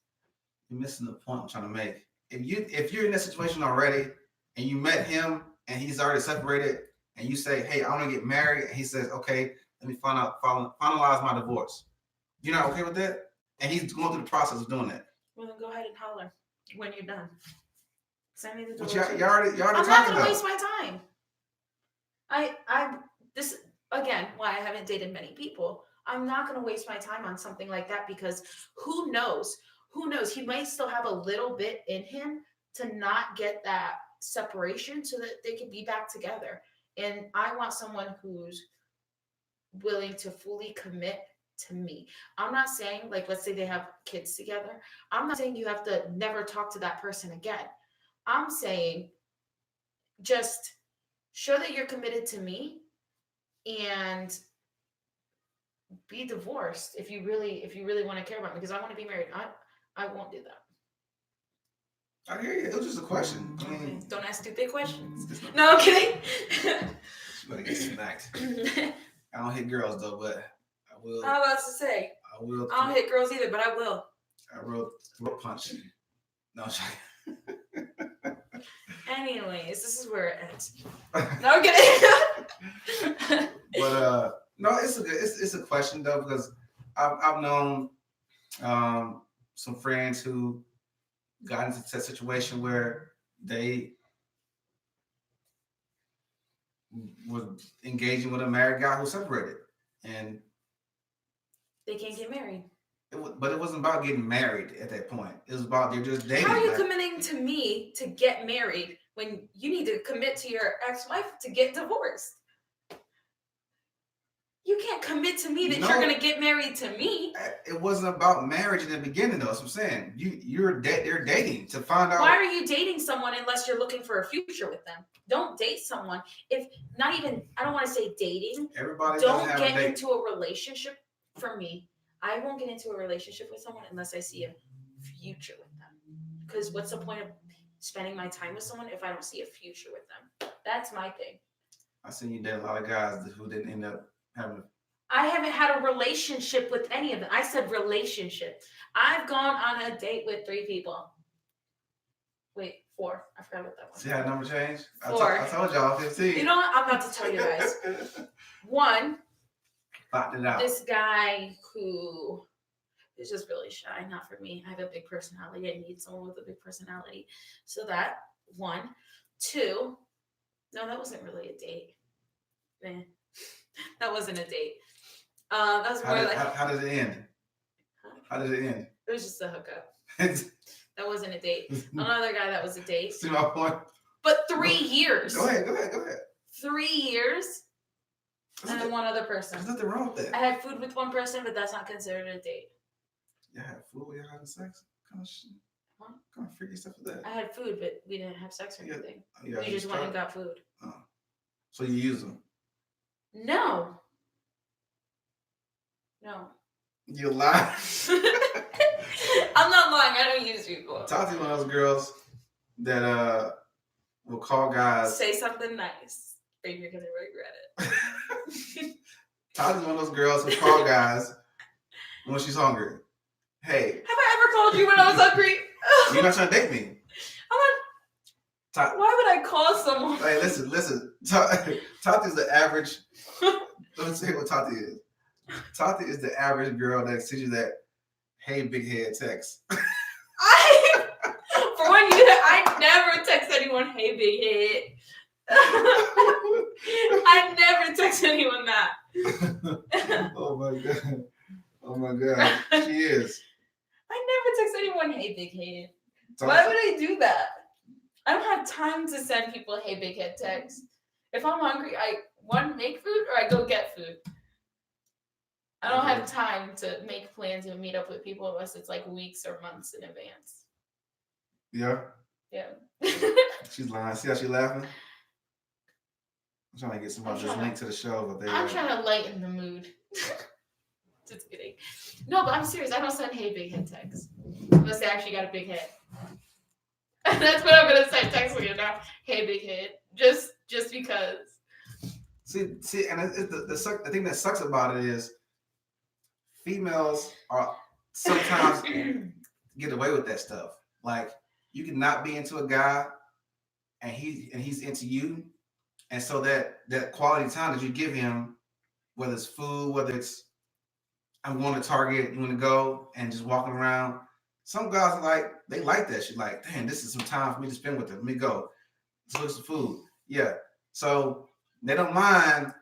You're missing the point I'm trying to make. If you're in that situation already and you met him and he's already separated and you say, "Hey, I want to get married," and he says, "Okay, let me finalize my divorce." You're not okay with that? And he's going through the process of doing that. Well, then go ahead and holler when you're done. Send me the divorce. But you already I'm not going to waste my time. This again, why I haven't dated many people. I'm not going to waste my time on something like that because who knows? Who knows? He might still have a little bit in him to not get that separation so that they can be back together. And I want someone who's willing to fully commit to me. I'm not saying, like, let's say they have kids together. I'm not saying you have to never talk to that person again. I'm saying just show that you're committed to me and be divorced if you really want to care about me, because I want to be married. I won't do that. I hear you. It was just a question. I mean, don't ask stupid questions. No, I'm kidding. You better get smacked. I don't hit girls though, but I will. I was about to say. I will. I don't hit girls either, but I will. I will throat punch you. No, anyways, this is where it ends. No, I'm kidding. But no, it's a question though, because I've known some friends who got into that situation where they were engaging with a married guy who separated, and they can't get married. But it wasn't about getting married at that point. It was about they're just dating. How are you committing to me to get married when you need to commit to your ex-wife to get divorced? You can't commit to me that you're going to get married to me. It wasn't about marriage in the beginning, though. That's what I'm saying. They're dating to find out. Why are you dating someone unless you're looking for a future with them? Don't date someone if not even. I don't want to say dating. Everybody don't get into a relationship. For me, I won't get into a relationship with someone unless I see a future with them. Because what's the point of spending my time with someone if I don't see a future with them? That's my thing. I seen you date a lot of guys who didn't end up having. I haven't had a relationship with any of them. I said relationship. I've gone on a date with 3 people. Wait, 4. I forgot what that was. See how the number changed? 4. I told y'all 15. You know what? I'm about to tell you guys. 1, Popped it out. this guy who is just really shy, not for me. I have a big personality. I need someone with a big personality. So that 1. 2, no, that wasn't really a date. Man, that wasn't a date. That was more How did it end? How did it end? It was just a hookup. That wasn't a date. Another guy that was a date. See my point? But 3 years. Go ahead. 3 years. And then 1 other person. There's nothing wrong with that. I had food with 1 person, but that's not considered a date. You had food when you having sex? Kind of shit. Huh? Kind of freaky stuff is that? I had food, but we didn't have sex or anything. Yeah, We just went and got food. Oh. So you use them? No. You lie. I'm not lying. I don't use people. Tati's one of those girls that will call guys. Say something nice, or you're gonna regret it. Tati's one of those girls who call guys when she's hungry. Hey. Have I ever called you when I was hungry? You're not trying to date me. Why would I call someone? Hey, listen. Tati's the average. Let me tell you what Tati is. Tati is the average girl that sends you that "Hey, big head" text. For one, I never text anyone, "Hey, big head." I never text anyone that. Oh my god, she is. I never text anyone, "Hey, big head." Tati. Why would I do that? I don't have time to send people "Hey, big head" texts. If I'm hungry, I make food or I go get food. I don't have time to make plans and meet up with people unless it's like weeks or months in advance. Yeah. She's lying. See how she's laughing? I'm trying to get somebody this link to the show, but I'm trying to lighten the mood. Just kidding. No, but I'm serious. I don't send "Hey, big head" texts unless they actually got a big head. That's what I'm gonna say texting you now. "Hey, big head," just because. See, and the thing that sucks about it is females are sometimes get away with that stuff. Like you can not be into a guy, and he's into you, and so that quality time that you give him, whether it's food, whether it's I'm going to Target, you want to go and just walking around. Some guys are like, they like that shit. Like, damn, this is some time for me to spend with them. Let me go. Let's look at some food. Yeah. So they don't mind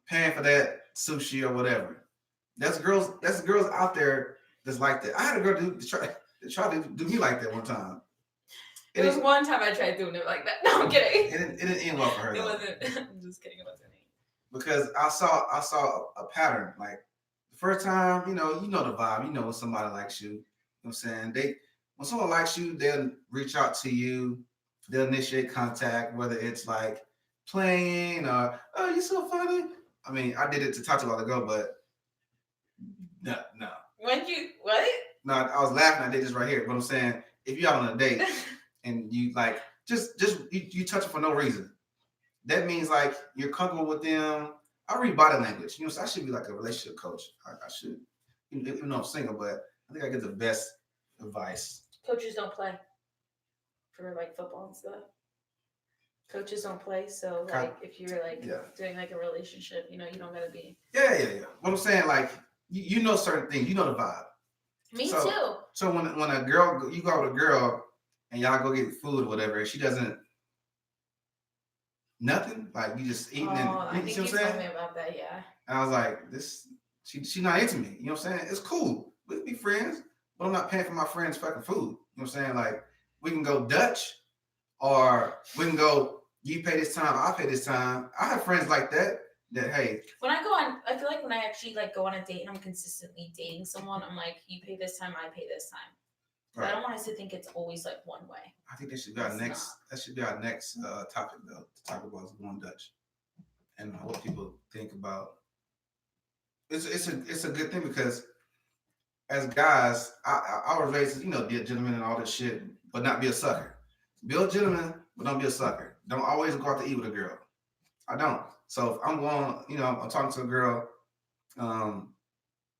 paying for that sushi or whatever. That's girls out there that's like that. I had a girl try to do me like that one time. It was one time I tried doing it like that. No, I'm kidding. It didn't end well for her. It wasn't. I'm just kidding. It wasn't. Because I saw a pattern. Like the first time, you know the vibe. You know when somebody likes you. You know what I'm saying? When someone likes you, they'll reach out to you. They'll initiate contact, whether it's like playing or, "Oh, you're so funny." I mean, I did it to Tati a while ago, but no. When you what? No, I was laughing. I did this right here. But I'm saying, if you're out on a date and you like just you touch it for no reason, that means like you're comfortable with them. I read body language. You know, so I should be like a relationship coach. I should, even though I'm single, but I think I get the best advice. Coaches don't play for like football and stuff. Coaches don't play, so like if you're like doing like a relationship, you don't gotta be. Yeah. What I'm saying, like you know certain things, you know the vibe. Me too. So when a girl, you go with a girl and y'all go get food or whatever, and she doesn't nothing, like you just eating and I think you told me about that, yeah. And I was like, she not into me. You know what I'm saying? It's cool. We can be friends, but I'm not paying for my friends' fucking food. You know what I'm saying? Like we can go Dutch, or we can go. You pay this time, I pay this time. I have friends like that. Hey. When I go on, I feel like when I actually like go on a date and I'm consistently dating someone, I'm like, you pay this time, I pay this time. Right. I don't want us to think it's always like one way. I think that should be our next. That should be our next topic, though. To talk about is going Dutch, and what people think about. It's a good thing because as guys, I was raised, be a gentleman and all this shit, but not be a sucker. Be a gentleman, but don't be a sucker. Don't always go out to eat with a girl. I don't. So if I'm going, I'm talking to a girl.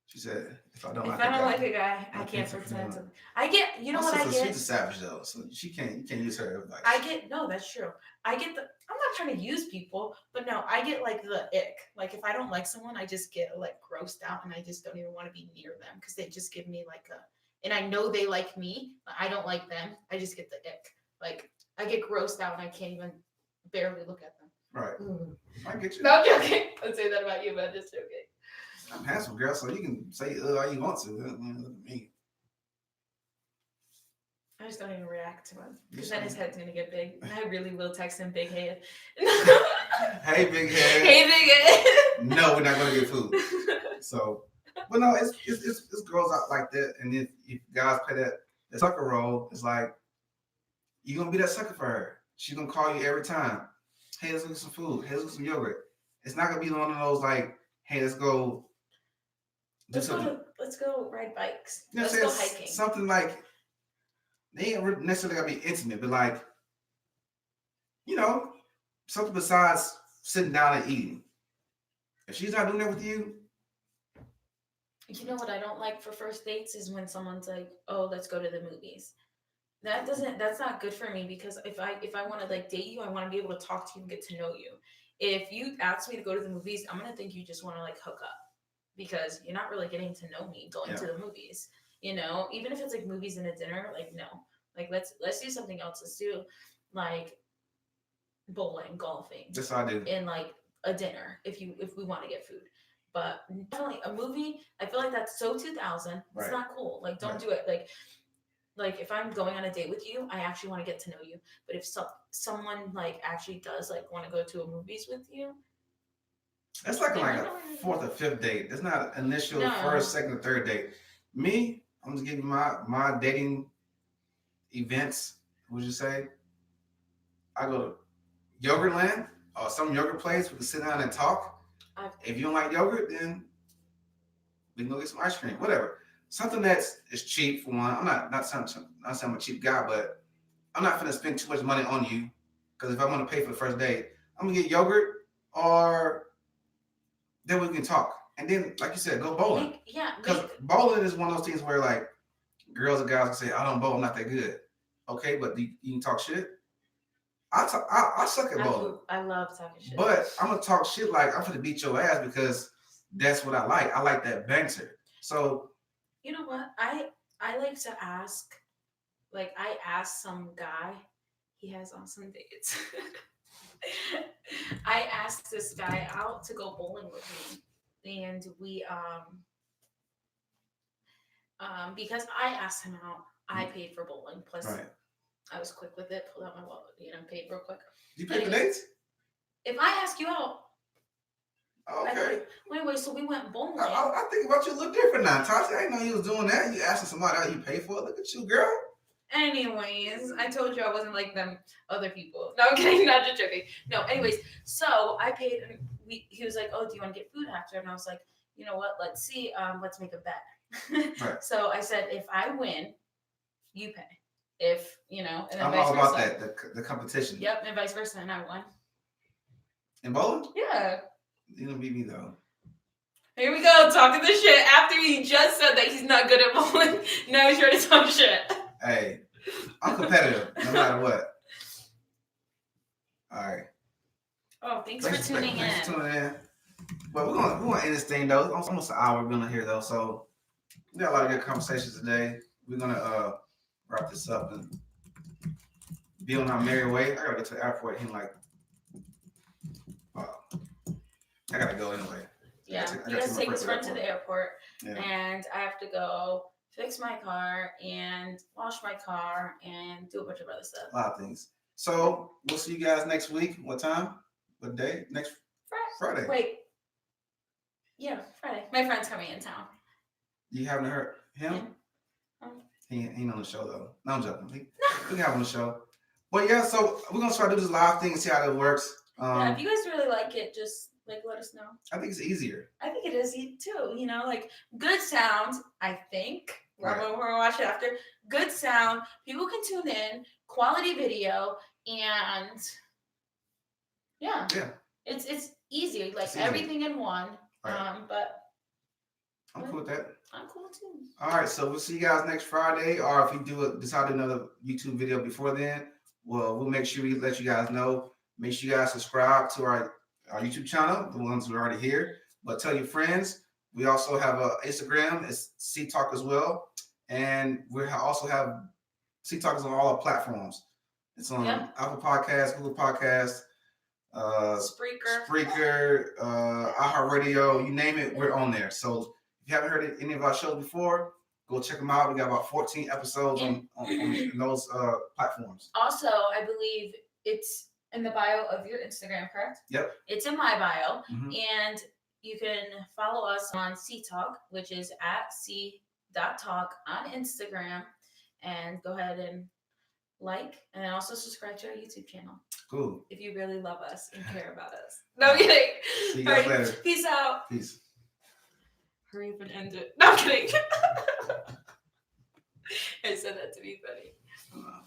She said, if I don't If like I a don't guy, like a guy, I I can't can't pretend to. pretend. I get, you know my what I sister, get? she's a savage though, so you can't use her advice. I get, no, that's true. I get the, I'm not trying to use people, but no, I get like the ick. Like if I don't like someone, I just get like grossed out and I just don't even want to be near them because they just give me like a, and I know they like me, but I don't like them. I just get the ick. Like I get grossed out and I can't even barely look at them. Right. I get you. No, I'm joking. I'd say that about you, but I'm just joking. I'm handsome, girl, so you can say all you want to. Look at me. I just don't even react to him because then his head's gonna get big. And I really will text him big head. Hey, big head. Hey, big head. No, we're not gonna get food. So, but no, it's girls out like that, and if guys play that sucker role, it's like you're gonna be that sucker for her. She's gonna call you every time. Hey, let's get some food. Hey, let's get some yogurt. It's not gonna be one of those like, hey, let's go. Let's go ride bikes. You know Let's go hiking. Something like they ain't necessarily gotta be intimate, but like, something besides sitting down and eating. If she's not doing that with you, you know what I don't like for first dates is when someone's like, "Oh, let's go to the movies." That's not good for me because if I want to like date you, I want to be able to talk to you and get to know you. If you ask me to go to the movies, I'm gonna think you just want to like hook up because you're not really getting to know me going to the movies. Even if it's like movies and a dinner, like no, like let's do something else. Let's do like bowling, golfing. that's what I do. And like a dinner if we want to get food. But definitely a movie, I feel like that's so 2000. It's not cool. Like don't do it. Like if I'm going on a date with you, I actually want to get to know you. But if someone like actually does like want to go to a movies with you, that's like a fourth or fifth date. It's not initial first, second, or third date. Me, I'm just giving my dating events. Would you say? I go to Yogurtland or some yogurt place. We can sit down and talk. If you don't like yogurt, then we can go get some ice cream. Whatever. Something that's cheap for one. I'm not saying I'm a cheap guy, but I'm not gonna spend too much money on you. Because if I want to pay for the first date, I'm gonna get yogurt or then we can talk. And then, like you said, go bowling. Because bowling is one of those things where like girls and guys can say, I don't bowl, I'm not that good. Okay, but you can talk shit. I suck at bowling. I love talking shit. But I'm gonna talk shit like I'm gonna beat your ass because that's what I like. I like that banter. So you know what? I like to ask. Like I asked some guy, he has awesome dates. I asked this guy out to go bowling with me, and we because I asked him out, I paid for bowling. Plus, I was quick with it. Pulled out my wallet, paid real quick. You pay for dates? If I ask you out. Okay. Anyway, so we went bowling. I think about you a little different now. Tasha, I didn't know you was doing that. You asking somebody how you pay for it. Look at you, girl. Anyways, I told you I wasn't like them other people. No, I'm kidding. Not just joking. No, anyways, so I paid. He was like, "Oh, do you want to get food after?" And I was like, "You know what? Let's see. Let's make a bet." Right. So I said, "If I win, you pay. If and then I'm all about that. The competition. Yep, and vice versa, and I won. In bowling? Yeah. You don't beat me though. Here we go, talking the shit after he just said that he's not good at bowling. Now he's ready to talk shit. Hey, I'm competitive no matter what. All right. Oh, thanks for tuning in. Thanks for tuning in. But we're gonna end this thing though. It's almost an hour we're gonna hear though. So we got a lot of good conversations today. We're gonna wrap this up and be on our merry way. I gotta get to the airport in like I gotta go anyway. Yeah, he has to take his friend to the airport, and I have to go fix my car and wash my car and do a bunch of other stuff. A lot of things. So we'll see you guys next week. What time? What day? Next Friday. Wait. Yeah, Friday. My friend's coming in town. You haven't heard him? He ain't on the show though. No, I'm joking. We can have him on the show. Well, yeah. So we're gonna try to do this live thing and see how it works. If you guys really like it, just let us know. I think it's easier. I think it is too. Like good sound. I think we're gonna watch it after. Good sound. People can tune in. Quality video and yeah. It's easy, like It's easy. everything in one. Right. But I'm cool with that. I'm cool too. All right, so we'll see you guys next Friday, or if we decide to do another YouTube video before then, well, we'll make sure we let you guys know. Make sure you guys subscribe to our YouTube channel, the ones who are already here. But tell your friends. We also have an Instagram. It's C Talk as well, and we also have C Talk is on all our platforms. It's on Apple Podcasts, Google Podcasts, Spreaker, iHeartRadio, you name it, we're on there. So if you haven't heard any of our shows before, go check them out. We got about 14 episodes on those platforms. Also, I believe it's in the bio of your Instagram, correct? Yep. It's in my bio. And you can follow us on C Talk, which is at c.talk on Instagram. And go ahead and like and also subscribe to our YouTube channel. Cool. If you really love us and care about us. No, I'm kidding. See you guys later. Peace out. Peace. Hurry up and end it. No, I'm kidding. I said that to be funny.